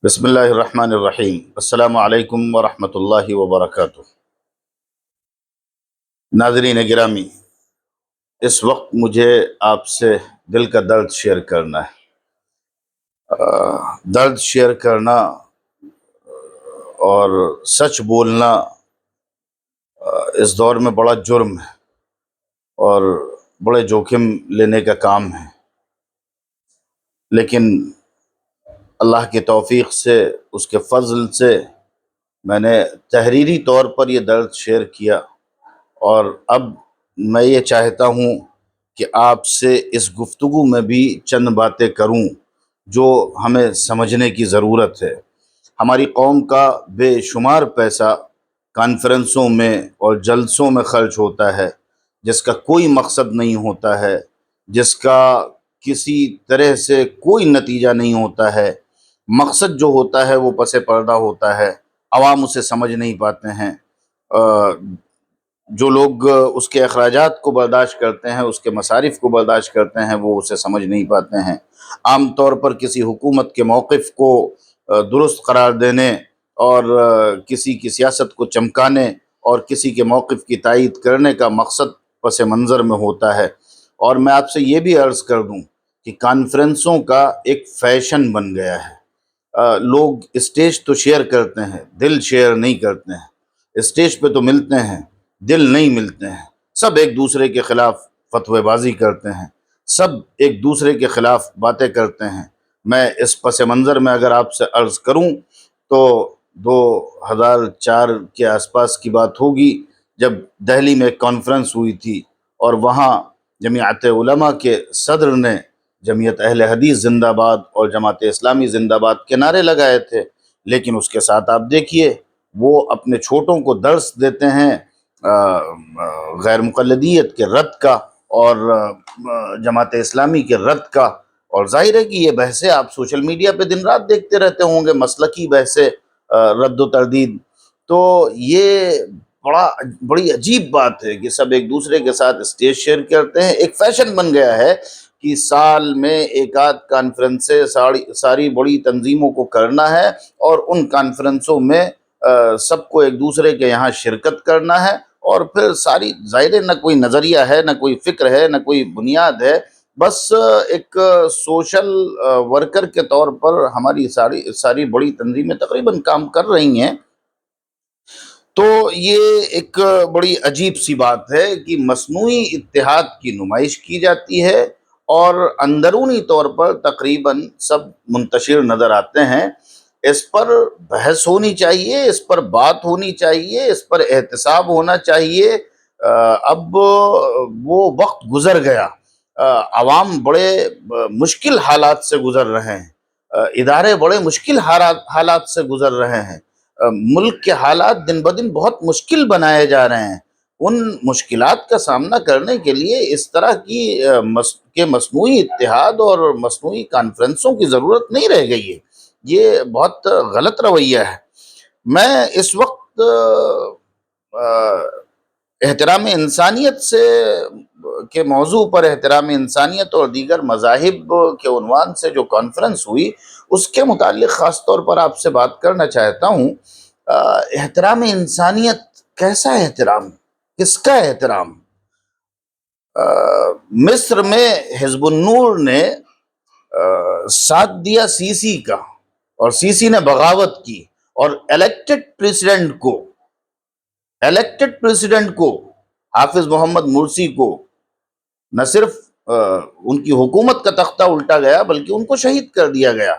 بسم اللہ الرحمن الرحیم۔ السلام علیکم ورحمۃ اللہ وبرکاتہ۔ ناظرین گرامی، اس وقت مجھے آپ سے دل کا درد شیئر کرنا ہے۔ درد شیئر کرنا اور سچ بولنا اس دور میں بڑا جرم ہے اور بڑے جوخم لینے کا کام ہے، لیکن اللہ کی توفیق سے، اس کے فضل سے میں نے تحریری طور پر یہ درد شیئر کیا، اور اب میں یہ چاہتا ہوں کہ آپ سے اس گفتگو میں بھی چند باتیں کروں جو ہمیں سمجھنے کی ضرورت ہے۔ ہماری قوم کا بے شمار پیسہ کانفرنسوں میں اور جلسوں میں خرچ ہوتا ہے، جس کا کوئی مقصد نہیں ہوتا ہے، جس کا کسی طرح سے کوئی نتیجہ نہیں ہوتا ہے۔ مقصد جو ہوتا ہے وہ پس پردہ ہوتا ہے، عوام اسے سمجھ نہیں پاتے ہیں۔ جو لوگ اس کے اخراجات کو برداشت کرتے ہیں، اس کے مصارف کو برداشت کرتے ہیں، وہ اسے سمجھ نہیں پاتے ہیں۔ عام طور پر کسی حکومت کے موقف کو درست قرار دینے اور کسی کی سیاست کو چمکانے اور کسی کے موقف کی تائید کرنے کا مقصد پس منظر میں ہوتا ہے۔ اور میں آپ سے یہ بھی عرض کر دوں کہ کانفرنسوں کا ایک فیشن بن گیا ہے۔ لوگ اسٹیج تو شیئر کرتے ہیں، دل شیئر نہیں کرتے ہیں۔ اسٹیج پہ تو ملتے ہیں، دل نہیں ملتے ہیں۔ سب ایک دوسرے کے خلاف فتوی بازی کرتے ہیں، سب ایک دوسرے کے خلاف باتیں کرتے ہیں۔ میں اس پس منظر میں اگر آپ سے عرض کروں تو 2004 کے آس پاس کی بات ہوگی، جب دہلی میں ایک کانفرنس ہوئی تھی اور وہاں جمعیت علماء کے صدر نے جمعیت اہل حدیث زندہ باد اور جماعت اسلامی زندہ باد کے نعرے لگائے تھے، لیکن اس کے ساتھ آپ دیکھیے وہ اپنے چھوٹوں کو درس دیتے ہیں غیر مقلدیت کے رد کا اور جماعت اسلامی کے رد کا۔ اور ظاہر ہے کہ یہ بحثیں آپ سوشل میڈیا پہ دن رات دیکھتے رہتے ہوں گے، مسلکی بحثیں، رد و تردید۔ تو یہ بڑی عجیب بات ہے کہ سب ایک دوسرے کے ساتھ اسٹیج شیئر کرتے ہیں۔ ایک فیشن بن گیا ہے کہ سال میں ایک آدھ کانفرنسیں ساری بڑی تنظیموں کو کرنا ہے، اور ان کانفرنسوں میں سب کو ایک دوسرے کے یہاں شرکت کرنا ہے، اور پھر ساری ظاہر ہے نہ کوئی نظریہ ہے، نہ کوئی فکر ہے، نہ کوئی بنیاد ہے۔ بس ایک سوشل ورکر کے طور پر ہماری ساری بڑی تنظیمیں تقریباً کام کر رہی ہیں۔ تو یہ ایک بڑی عجیب سی بات ہے کہ مصنوعی اتحاد کی نمائش کی جاتی ہے اور اندرونی طور پر تقریباً سب منتشر نظر آتے ہیں۔ اس پر بحث ہونی چاہیے، اس پر بات ہونی چاہیے، اس پر احتساب ہونا چاہیے۔ اب وہ وقت گزر گیا۔ عوام بڑے مشکل حالات سے گزر رہے ہیں، ادارے بڑے مشکل حالات سے گزر رہے ہیں، ملک کے حالات دن بدن بہت مشکل بنائے جا رہے ہیں۔ ان مشکلات کا سامنا کرنے کے لیے اس طرح کی مصنوعی اتحاد اور مصنوعی کانفرنسوں کی ضرورت نہیں رہ گئی ہے۔ یہ بہت غلط رویہ ہے۔ میں اس وقت احترام انسانیت کے موضوع پر، احترام انسانیت اور دیگر مذاہب کے عنوان سے جو کانفرنس ہوئی، اس کے متعلق خاص طور پر آپ سے بات کرنا چاہتا ہوں۔ احترام انسانیت کیسا احترام؟ کس کا احترام؟ مصر میں حزب النور نے ساتھ دیا سی سی کا، اور سی سی نے بغاوت کی، اور الیکٹڈ پریزیڈنٹ کو حافظ محمد مرسی کو نہ صرف ان کی حکومت کا تختہ الٹا گیا بلکہ ان کو شہید کر دیا گیا۔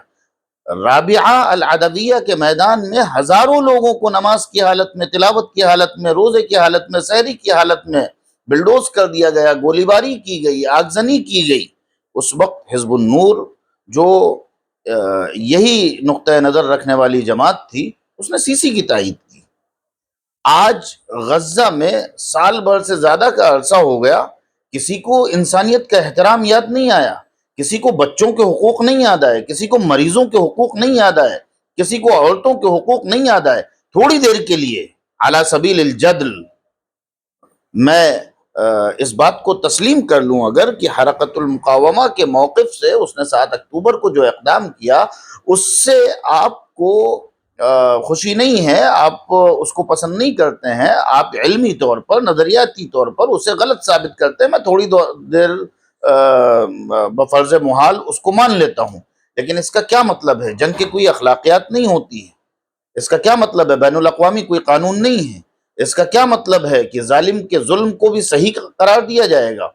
رابعہ العدویہ کے میدان میں ہزاروں لوگوں کو نماز کی حالت میں، تلاوت کی حالت میں، روزے کی حالت میں، سحری کی حالت میں بلڈوز کر دیا گیا، گولی باری کی گئی، آگزنی کی گئی۔ اس وقت حزب النور جو یہی نقطہ نظر رکھنے والی جماعت تھی، اس نے سی سی کی تائید کی۔ آج غزہ میں سال بھر سے زیادہ کا عرصہ ہو گیا، کسی کو انسانیت کا احترام یاد نہیں آیا، کسی کو بچوں کے حقوق نہیں یاد آئے، کسی کو مریضوں کے حقوق نہیں یاد آئے، کسی کو عورتوں کے حقوق نہیں یاد آئے۔ تھوڑی دیر کے لیے علی سبیل الجدل میں اس بات کو تسلیم کر لوں اگر کہ حرکت المقاومہ کے موقف سے اس نے 7 اکتوبر کو جو اقدام کیا، اس سے آپ کو خوشی نہیں ہے، آپ اس کو پسند نہیں کرتے ہیں، آپ علمی طور پر، نظریاتی طور پر اسے غلط ثابت کرتے ہیں، میں تھوڑی دیر بفرض محال اس کو مان لیتا ہوں، لیکن اس کا کیا مطلب ہے؟ جنگ کی کوئی اخلاقیات نہیں ہوتی ہیں، اس کا کیا مطلب ہے؟ بین الاقوامی کوئی قانون نہیں ہے، اس کا کیا مطلب ہے کہ ظالم کے ظلم کو بھی صحیح قرار دیا جائے گا؟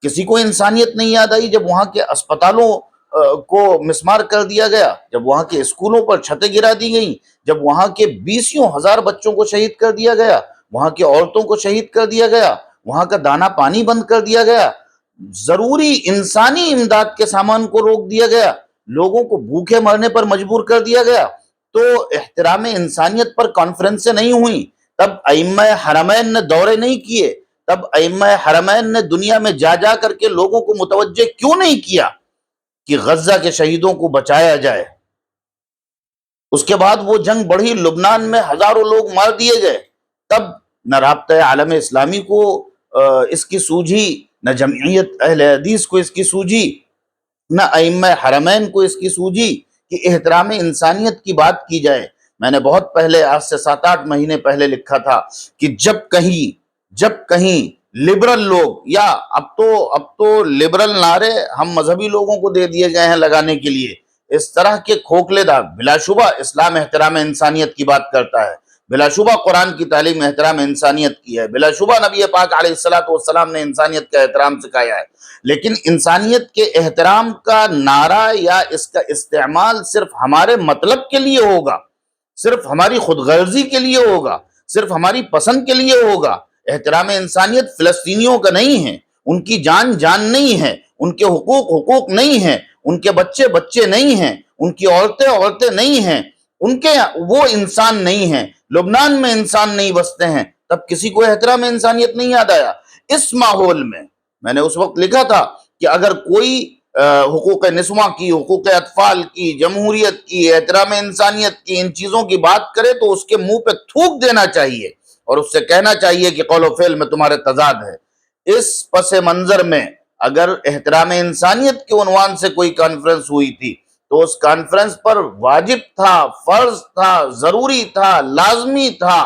کسی کو انسانیت نہیں یاد آئی جب وہاں کے اسپتالوں کو مسمار کر دیا گیا، جب وہاں کے اسکولوں پر چھتیں گرا دی گئیں، جب وہاں کے بیسیوں ہزار بچوں کو شہید کر دیا گیا، وہاں کی عورتوں کو شہید کر دیا گیا، وہاں کا دانا پانی بند کر دیا گیا، ضروری انسانی امداد کے سامان کو روک دیا گیا، لوگوں کو بھوکے مرنے پر مجبور کر دیا گیا، تو احترام انسانیت پر کانفرنسیں نہیں ہوئیں؟ تب ائمہ حرمین نے دورے نہیں کیے؟ تب ائمہ حرمین نے دنیا میں جا جا کر کے لوگوں کو متوجہ کیوں نہیں کیا کہ غزہ کے شہیدوں کو بچایا جائے؟ اس کے بعد وہ جنگ بڑھی، لبنان میں ہزاروں لوگ مار دیے گئے، تب نہ رابطہ عالم اسلامی کو اس کی سوجھی، نہ جمعیت اہل حدیث کو اس کی سوجھی، نہ ائمہ حرمین کو اس کی سوجھی کہ احترام انسانیت کی بات کی جائے۔ میں نے بہت پہلے، آج سے 7-8 مہینے پہلے لکھا تھا کہ جب کہیں لبرل لوگ، یا اب تو لبرل نعرے ہم مذہبی لوگوں کو دے دیے گئے ہیں لگانے کے لیے، اس طرح کے کھوکھلے دار، بلا شبہ اسلام احترام انسانیت کی بات کرتا ہے، بلا شبہ قرآن کی تعلیم احترام انسانیت کی ہے، بلا شبہ نبی پاک علیہ الصلوۃ والسلام نے انسانیت کا احترام سکھایا ہے، لیکن انسانیت کے احترام کا نعرہ یا اس کا استعمال صرف ہمارے مطلب کے لیے ہوگا، صرف ہماری خود غرضی کے لیے ہوگا، صرف ہماری پسند کے لیے ہوگا۔ احترام انسانیت فلسطینیوں کا نہیں ہے، ان کی جان جان نہیں ہے، ان کے حقوق حقوق نہیں ہیں، ان کے بچے بچے نہیں ہیں، ان کی عورتیں عورتیں نہیں ہیں، ان کے وہ انسان نہیں ہیں، لبنان میں انسان نہیں بستے ہیں، تب کسی کو احترام انسانیت نہیں یاد آیا؟ اس ماحول میں نے اس وقت لکھا تھا کہ اگر کوئی حقوق نسواں کی، حقوق اطفال کی، جمہوریت کی، احترام انسانیت کی، ان چیزوں کی بات کرے تو اس کے منہ پہ تھوک دینا چاہیے اور اس سے کہنا چاہیے کہ قول و فعل میں تمہارے تضاد ہے۔ اس پس منظر میں اگر احترام انسانیت کے عنوان سے کوئی کانفرنس ہوئی تھی تو اس کانفرنس پر واجب تھا، فرض تھا، ضروری تھا، لازمی تھا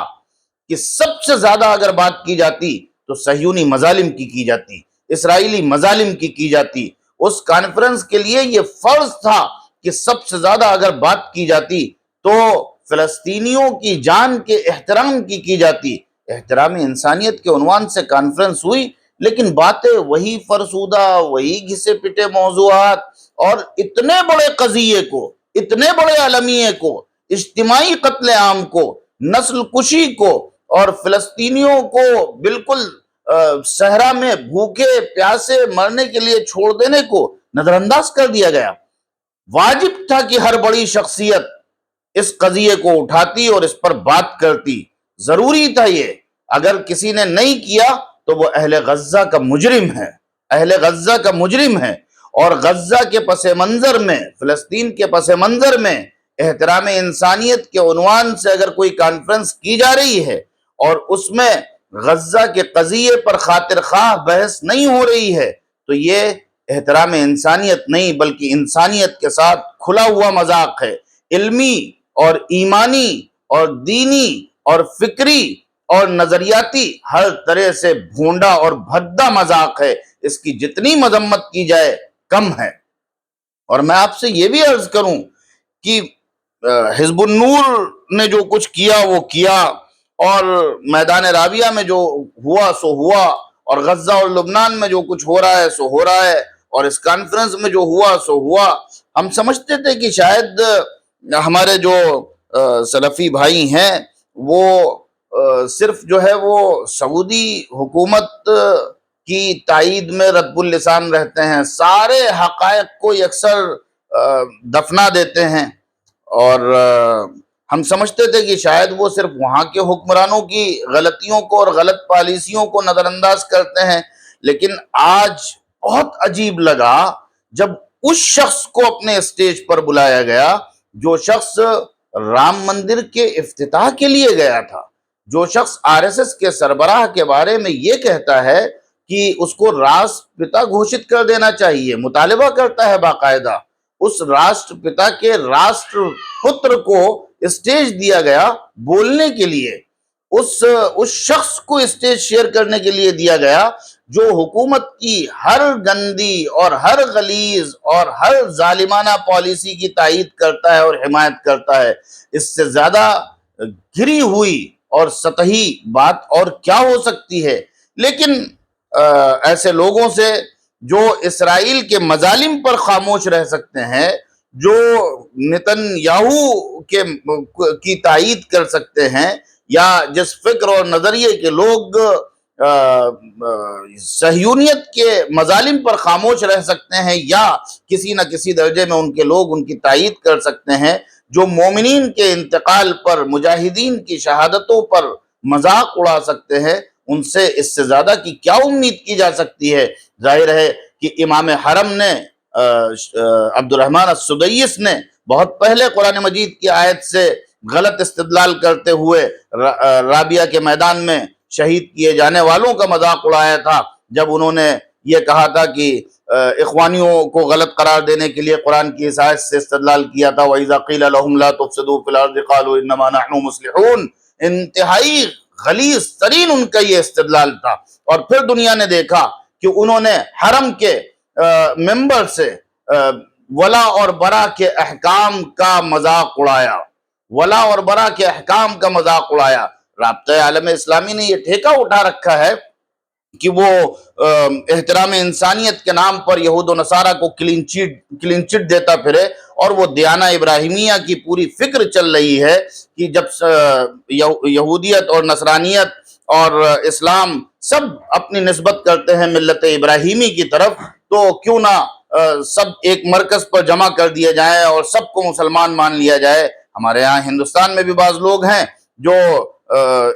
کہ سب سے زیادہ اگر بات کی جاتی تو صہیونی مظالم کی جاتی، اسرائیلی مظالم کی جاتی۔ اس کانفرنس کے لیے یہ فرض تھا کہ سب سے زیادہ اگر بات کی جاتی تو فلسطینیوں کی جان کے احترام کی جاتی۔ احترام انسانیت کے عنوان سے کانفرنس ہوئی، لیکن باتیں وہی فرسودہ، وہی گھسے پٹے موضوعات، اور اتنے بڑے قضیے کو، اتنے بڑے عالمیے کو، اجتماعی قتل عام کو، نسل کشی کو، اور فلسطینیوں کو بالکل صحرا میں بھوکے پیاسے مرنے کے لیے چھوڑ دینے کو نظر انداز کر دیا گیا۔ واجب تھا کہ ہر بڑی شخصیت اس قضیے کو اٹھاتی اور اس پر بات کرتی، ضروری تھا یہ۔ اگر کسی نے نہیں کیا تو وہ اہل غزہ کا مجرم ہے، اہل غزہ کا مجرم ہے۔ اور غزہ کے پس منظر میں، فلسطین کے پس منظر میں احترام انسانیت کے عنوان سے اگر کوئی کانفرنس کی جا رہی ہے اور اس میں غزہ کے قضیے پر خاطر خواہ بحث نہیں ہو رہی ہے تو یہ احترام انسانیت نہیں بلکہ انسانیت کے ساتھ کھلا ہوا مذاق ہے، علمی اور ایمانی اور دینی اور فکری اور نظریاتی ہر طرح سے بھونڈا اور بھدا مذاق ہے، اس کی جتنی مذمت کی جائے کم ہے۔ اور میں آپ سے یہ بھی عرض کروں کہ حزب النور نے جو کچھ کیا وہ کیا، اور میدان رابعہ میں جو ہوا سو ہوا، اور غزہ اور لبنان میں جو کچھ ہو رہا ہے سو ہو رہا ہے، اور اس کانفرنس میں جو ہوا سو ہوا۔ ہم سمجھتے تھے کہ شاید ہمارے جو سلفی بھائی ہیں وہ صرف جو ہے وہ سعودی حکومت کی تائید میں رطب اللسان رہتے ہیں، سارے حقائق کو یکسر دفنا دیتے ہیں، اور ہم سمجھتے تھے کہ شاید وہ صرف وہاں کے حکمرانوں کی غلطیوں کو اور غلط پالیسیوں کو نظر انداز کرتے ہیں۔ لیکن آج بہت عجیب لگا جب اس شخص کو اپنے اسٹیج پر بلایا گیا جو شخص رام مندر کے افتتاح کے لیے گیا تھا، جو شخص RSS کے سربراہ کے بارے میں یہ کہتا ہے کہ اس کو راشٹر پتا گھوشت کر دینا چاہیے، مطالبہ کرتا ہے باقاعدہ، اس راشٹر پتا کے راشٹر پتر کو اسٹیج دیا گیا بولنے کے لیے، اس شخص کو اسٹیج شیئر کرنے کے لیے دیا گیا جو حکومت کی ہر گندی اور ہر غلیظ اور ہر ظالمانہ پالیسی کی تائید کرتا ہے اور حمایت کرتا ہے۔ اس سے زیادہ گری ہوئی اور سطحی بات اور کیا ہو سکتی ہے؟ لیکن ایسے لوگوں سے جو اسرائیل کے مظالم پر خاموش رہ سکتے ہیں، جو نتن یاہو کی تائید کر سکتے ہیں، یا جس فکر اور نظریے کے لوگ صہیونیت کے مظالم پر خاموش رہ سکتے ہیں، یا کسی نہ کسی درجے میں ان کے لوگ ان کی تائید کر سکتے ہیں، جو مومنین کے انتقال پر، مجاہدین کی شہادتوں پر مذاق اڑا سکتے ہیں، ان سے اس سے زیادہ کی کیا امید کی جا سکتی ہے؟ ظاہر ہے کہ امام حرم نے عبد الرحمن السدیس نے بہت پہلے قرآن مجید کی آیت سے غلط استدلال کرتے ہوئے رابعہ کے میدان میں شہید کیے جانے والوں کا مذاق اڑایا تھا، جب انہوں نے یہ کہا تھا کہ اخوانیوں کو غلط قرار دینے کے لیے قرآن کی اس آیت سے استدلال کیا تھا، وَإِذَا قِيلَ لَهُمْ لَا تُفْسِدُوا فِي الْأَرْضِ قَالُوا إِنَّمَا نَحْنُ مُصْلِحُونَ۔ انتہائی غلیظ ترین ان کا یہ استدلال تھا۔ اور پھر دنیا نے دیکھا کہ انہوں نے حرم کے ممبر سے ولا اور برا کے احکام کا مذاق اڑایا، ولا اور برا کے احکام کا مذاق اڑایا۔ رابطہ عالم اسلامی نے یہ ٹھیکہ اٹھا رکھا ہے کہ وہ احترام انسانیت کے نام پر یہود و نصارہ کو کلین چٹ دیتا پھرے، اور وہ دیانہ ابراہیمیہ کی پوری فکر چل رہی ہے کہ جب یہودیت اور نصرانیت اور اسلام سب اپنی نسبت کرتے ہیں ملت ابراہیمی کی طرف، تو کیوں نہ سب ایک مرکز پر جمع کر دیا جائے اور سب کو مسلمان مان لیا جائے۔ ہمارے ہاں ہندوستان میں بھی بعض لوگ ہیں جو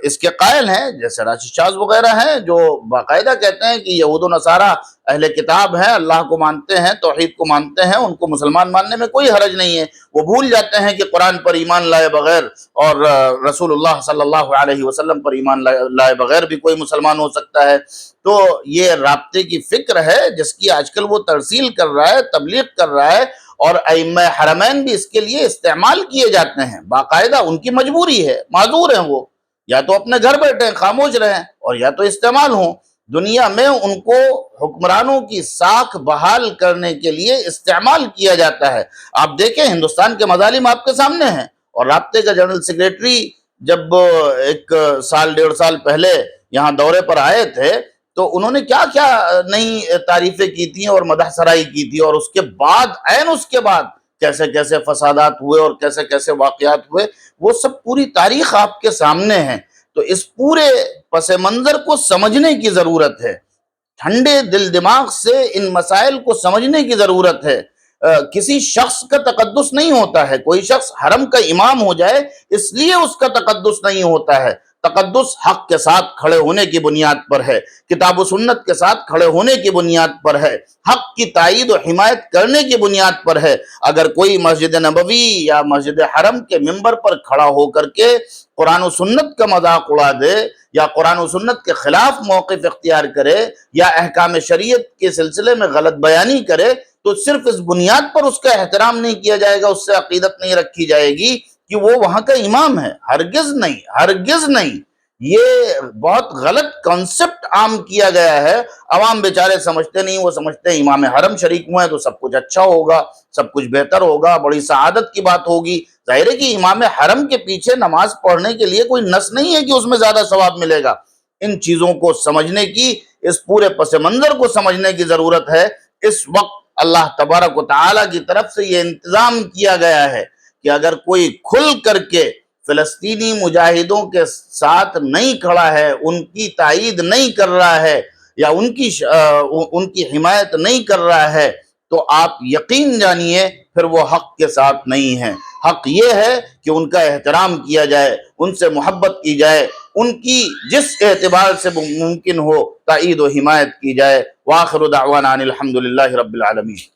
اس کے قائل ہیں، جیسے راشد شاز وغیرہ ہیں، جو باقاعدہ کہتے ہیں کہ یہود و نصارہ اہل کتاب ہیں، اللہ کو مانتے ہیں، توحید کو مانتے ہیں، ان کو مسلمان ماننے میں کوئی حرج نہیں ہے۔ وہ بھول جاتے ہیں کہ قرآن پر ایمان لائے بغیر اور رسول اللہ صلی اللہ علیہ وسلم پر ایمان لائے بغیر بھی کوئی مسلمان ہو سکتا ہے۔ تو یہ رابطے کی فکر ہے جس کی آج کل وہ ترسیل کر رہا ہے، تبلیغ کر رہا ہے، اور ائمہ حرمین بھی اس کے لیے استعمال کیے جاتے ہیں باقاعدہ۔ ان کی مجبوری ہے، معذور ہیں، وہ یا تو اپنے گھر بیٹھیں خاموش رہیں، اور یا تو استعمال ہوں۔ دنیا میں ان کو حکمرانوں کی ساکھ بحال کرنے کے لیے استعمال کیا جاتا ہے۔ آپ دیکھیں ہندوستان کے مظالم آپ کے سامنے ہیں، اور رابطے کا جنرل سیکریٹری جب ایک سال 1.5 سال پہلے یہاں دورے پر آئے تھے تو انہوں نے کیا کیا نئی تعریفیں کی تھیں اور مدح سرائی کی تھی، اور اس کے بعد کیسے کیسے فسادات ہوئے اور کیسے کیسے واقعات ہوئے، وہ سب پوری تاریخ آپ کے سامنے ہے۔ تو اس پورے پس منظر کو سمجھنے کی ضرورت ہے، ٹھنڈے دل دماغ سے ان مسائل کو سمجھنے کی ضرورت ہے۔ کسی شخص کا تقدس نہیں ہوتا ہے، کوئی شخص حرم کا امام ہو جائے اس لیے اس کا تقدس نہیں ہوتا ہے۔ تقدس حق کے ساتھ کھڑے ہونے کی بنیاد پر ہے، کتاب و سنت کے ساتھ کھڑے ہونے کی بنیاد پر ہے، حق کی تائید و حمایت کرنے کی بنیاد پر ہے۔ اگر کوئی مسجد نبوی یا مسجد حرم کے ممبر پر کھڑا ہو کر کے قرآن و سنت کا مذاق اڑا دے، یا قرآن و سنت کے خلاف موقف اختیار کرے، یا احکام شریعت کے سلسلے میں غلط بیانی کرے، تو صرف اس بنیاد پر اس کا احترام نہیں کیا جائے گا، اس سے عقیدت نہیں رکھی جائے گی کہ وہ وہاں کا امام ہے۔ ہرگز نہیں، ہرگز نہیں۔ یہ بہت غلط کنسپٹ عام کیا گیا ہے، عوام بیچارے سمجھتے نہیں، وہ سمجھتے ہیں امام حرم شریک ہوئے تو سب کچھ اچھا ہوگا، سب کچھ بہتر ہوگا، بڑی سعادت کی بات ہوگی۔ ظاہر ہے کہ امام حرم کے پیچھے نماز پڑھنے کے لیے کوئی نص نہیں ہے کہ اس میں زیادہ ثواب ملے گا۔ ان چیزوں کو سمجھنے کی، اس پورے پس منظر کو سمجھنے کی ضرورت ہے۔ اس وقت اللہ تبارک و تعالیٰ کی طرف سے یہ انتظام کیا گیا ہے کہ اگر کوئی کھل کر کے فلسطینی مجاہدوں کے ساتھ نہیں کھڑا ہے، ان کی تائید نہیں کر رہا ہے، یا ان کی حمایت نہیں کر رہا ہے، تو آپ یقین جانیے پھر وہ حق کے ساتھ نہیں ہے۔ حق یہ ہے کہ ان کا احترام کیا جائے، ان سے محبت کی جائے، ان کی جس اعتبار سے ممکن ہو تائید و حمایت کی جائے۔ وآخر دعوانا ان الحمد للہ رب العالمین۔